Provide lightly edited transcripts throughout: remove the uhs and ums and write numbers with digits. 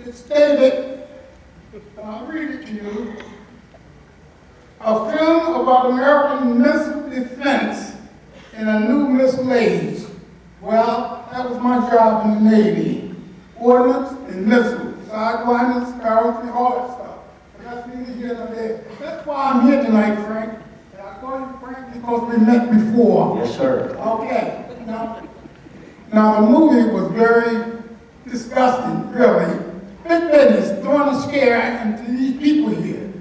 It stated, and I'll read it to you, a film about American missile defense in a new missile age. Well, that was my job in the Navy. Ordnance and missiles, sidewinders, sparrows, all that stuff. But that's neither here nor there. That's why I'm here tonight, Frank. And I call you Frank because we met before. Yes, sir. Okay. Now the movie was very disgusting, really. Big business, throwing a scare into these people here.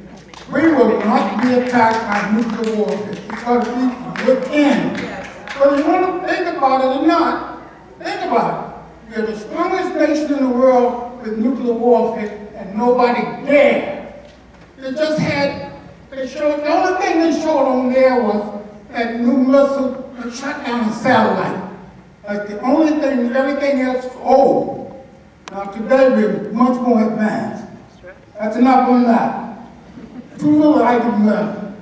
We will not be attacked by nuclear warfare because we within. Whether you want to think about it or not, think about it. We're the strongest nation in the world with nuclear warfare, and nobody dared. They just had, the only thing they showed on there was that new missile that shot down a satellite. That's the only thing, everything else is old. Now today we're much more advanced. That's enough on that. Two little items left.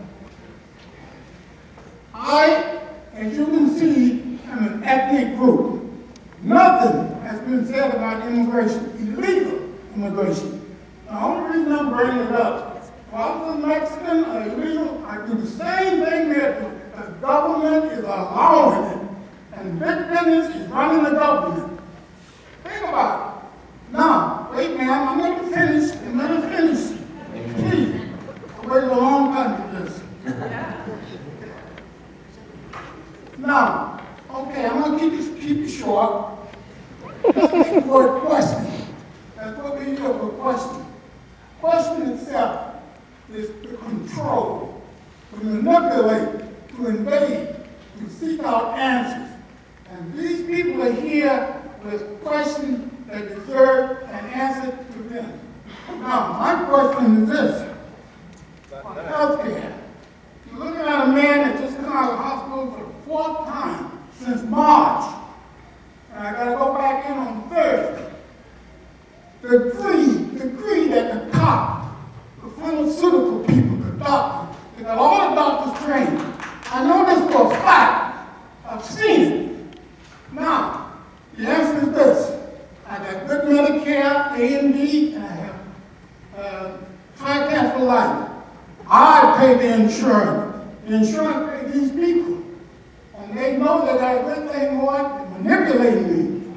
I, as you can see, am an ethnic group. Nothing has been said about immigration, illegal immigration. The only reason I'm bringing it up, if I was a Mexican or illegal, I do the same thing there. The government is allowing it. And big business is running the government. Think about it. Now, wait, ma'am, I'm going to finish. I'm going to finish. Please. I waited a long time for this. Now, okay, I'm going to keep it short. Let's make the word question. That's what we use for question. Question itself is to control, to manipulate, to invade, to seek out answers. And these people are here with questions that deserve an answer to them. Now, my question is this. For health care, you're looking at a man that just come out of the hospital for the fourth time since March. And I got to go back in on Thursday. The greed at the top, the pharmaceutical people, the doctors, they got all the doctors trained. I know this for a fact. I've seen it. Now, the answer is this. I got good Medicare, A and B, and I have TrentFranksTownHall for life. I pay the insurance. The insurance pays these people. And they know that everything more manipulating me.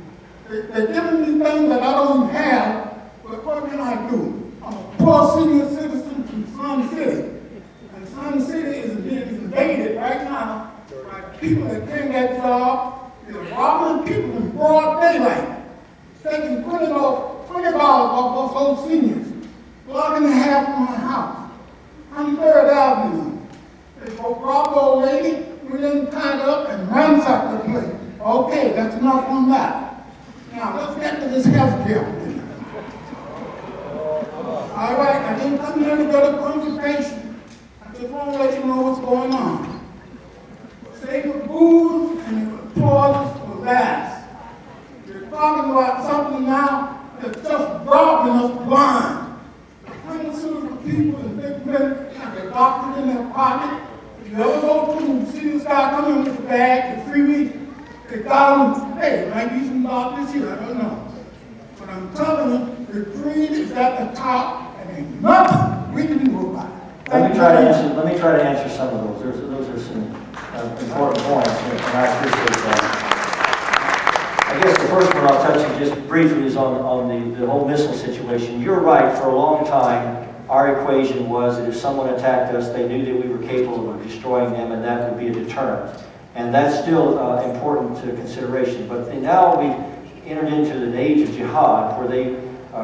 They're giving me things that I don't even have, but what can I do? I'm a poor senior citizen from Sun City. And Sun City is being invaded right now by people that can't get jobs. They're robbing people in broad daylight, taking $20 off those seniors, blocking the half of my house. I'm 3rd Avenue. They go rob the old lady, we didn't tie her up and ransack the place. Okay, that's enough on that. Now let's get to this health care thing. All right, I didn't come here to get a consultation. I just want to let you know what's going on. Say the booze and the applause will last. You're talking about something now that's just robbing us blind. The pharmaceutical people and big men have their doctors in their pocket. If you ever go to see this guy coming with the bag, the freebie, they got him, hey, there might be some doctors here, I don't know. But I'm telling you, the greed is at the top, and ain't nothing we can do about it. Let me try to answer some of those. Those are some important points, and I appreciate that. I guess the first one I'll touch on just briefly is on the whole missile situation. You're right, for a long time, our equation was that if someone attacked us, they knew that we were capable of destroying them, and that would be a deterrent. And that's still important to consideration. But now we've entered into the age of jihad, where they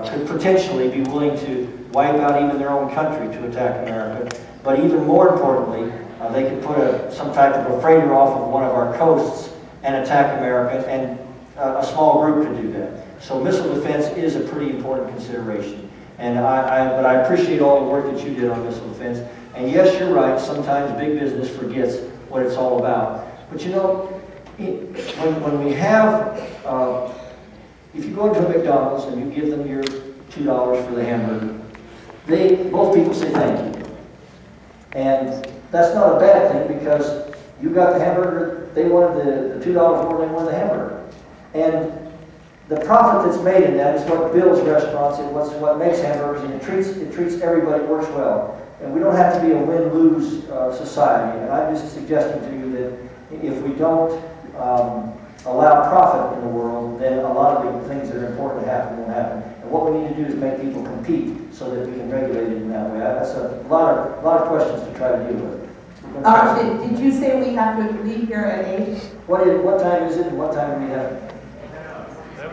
could potentially be willing to wipe out even their own country to attack America. But even more importantly, they could put some type of a freighter off of one of our coasts and attack America, and a small group could do that. So missile defense is a pretty important consideration. And but I appreciate all the work that you did on missile defense. And yes, you're right, sometimes big business forgets what it's all about. But you know, when we have, if you go into a McDonald's and you give them your $2 for the hamburger, both people say thank you. And that's not a bad thing, because you got the hamburger, they wanted the $2 more than they wanted the hamburger. And the profit that's made in that is what builds restaurants, and what makes hamburgers, and it treats everybody, works well. And we don't have to be a win-lose society. And I'm just suggesting to you that if we don't allow profit in the world, then a lot of the things that are important to happen won't happen. And what we need to do is make people compete so that we can regulate it in that way. That's a lot of questions to try to deal with. Did you say we have to leave here at 8? What time is it, and what time do we have?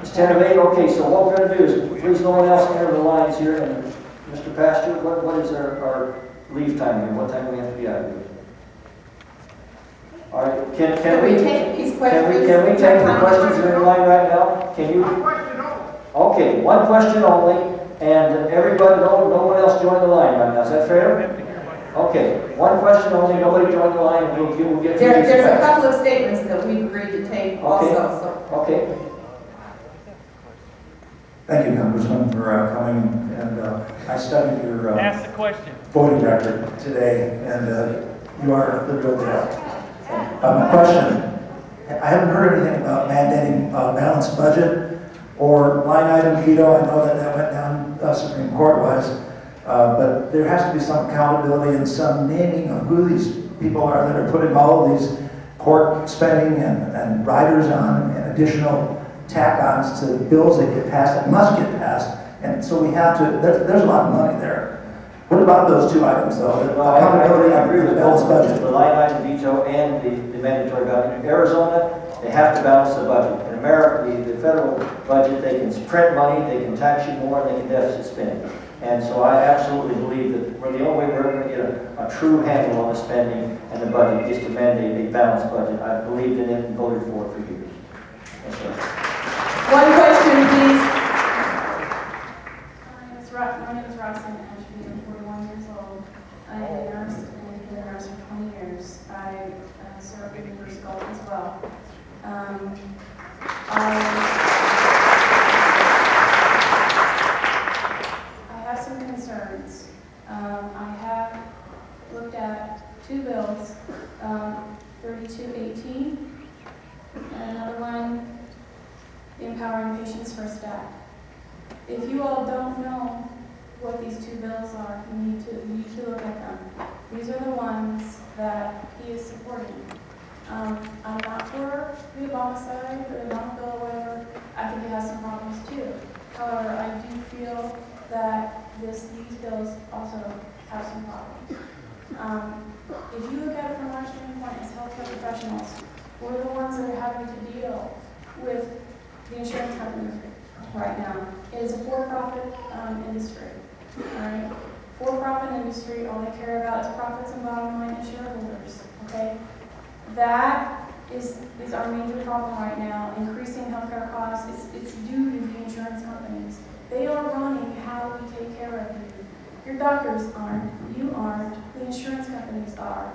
It's 10 of 8. Okay, so what we're going to do is, please no one else enter the lines here. And Mr. Pastor, what is our leave time here? What time do we have to be out of here? All right, can we take these questions? Can we take the questions that are in line right now? Can you? One question only. Okay, one question only, and everybody, no one else join the line right now. Is that fair? Okay, one question only, nobody join the line, and we'll get to these There's a questions. couple of statements that we've agreed to take also. So. Okay. Thank you, Congressman, for coming. And I studied your ask the question. voting record today, and you are the real deal. Question: I haven't heard anything about mandating a balanced budget or line item veto. I know that went down Supreme Court-wise, but there has to be some accountability and some naming of who these people are that are putting all of these court spending and riders on and additional tack-ons to bills that get passed, that must get passed. And so we have to, there's a lot of money there. What about those two items, though? Well, I agree with the balanced budget. The line item veto and the mandatory budget. In Arizona, they have to balance the budget. In America, the federal budget, they can print money, they can tax you more, and they can deficit spend. And so I absolutely believe that the only way we're going to get a true handle on the spending and the budget is to mandate a balanced budget. I believed in it and voted for it for years. Yes, sir. One question, please. My name is Roxanne Ashby. I'm 41 years old. I am a nurse and I've been a nurse for 20 years. I served in the first Gulf as well. I have some concerns. I have looked at two bills, 3218 and another one, Empowering Patients First Act. If you all don't know what these two bills are, you need to look at them. These are the ones that he is supporting. I'm not for the Obama side or the Obama bill or whatever. I think it has some problems too. However, I do feel that these bills also have some problems. If you look at it from our standpoint as healthcare professionals, we're the ones that are having to deal with the insurance companies right now. It is a for-profit industry. All right? For-profit industry, all they care about is profits and bottom line and shareholders. Okay? That is our major problem right now. Increasing healthcare costs, it's due to the insurance companies. They are running how we take care of you. Your doctors aren't, you aren't, the insurance companies are.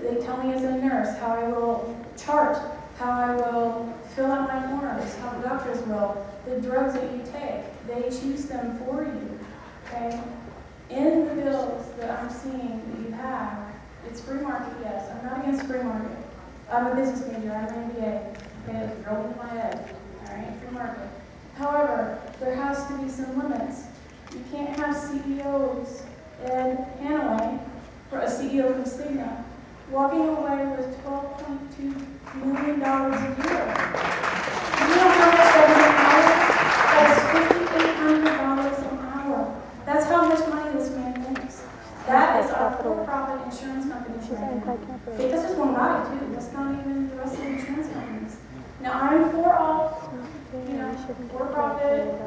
They tell me as a nurse how I will chart, how I will fill out my forms, how the doctors will, the drugs that you take. They choose them for you, okay? In the bills that I'm seeing that you have, it's free market, yes. I'm not against free market. I'm a business major, I have an MBA, okay? It's drilled into my head, all right? Free market. However, there has to be some limits. You can't have CEOs in Hanoi, for a CEO from Cigna, walking away with $12.2 million a year. You know how much that is an hour? That's $5,800 an hour. That's how much money this man makes. That is our for-profit insurance companies right now. Okay, this is one guy too. That's not even the rest of the insurance companies. Now I'm for all, for-profit,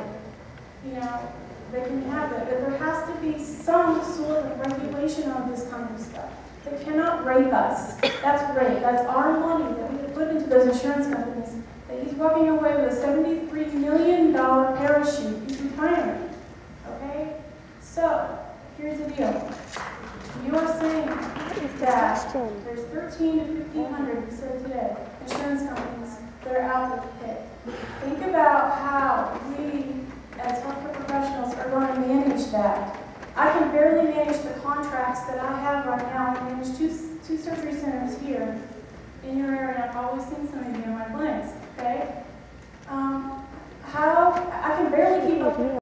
they can have it, but there has to be some sort of regulation on this kind of stuff. They cannot rape us. That's rape. That's our money that we put into those insurance companies. That he's walking away with a $73 million parachute. He's retiring. Okay? So, here's the deal. You are saying that there's 1,300 to 1,500, we said today, insurance companies that are out with the pit. Think about how we, as healthcare professionals, are going to manage that. I can barely manage the contracts that I have right now. I manage two surgery centers here in your area. I've probably seen some of you in my clinics, okay? How How, I can barely keep up with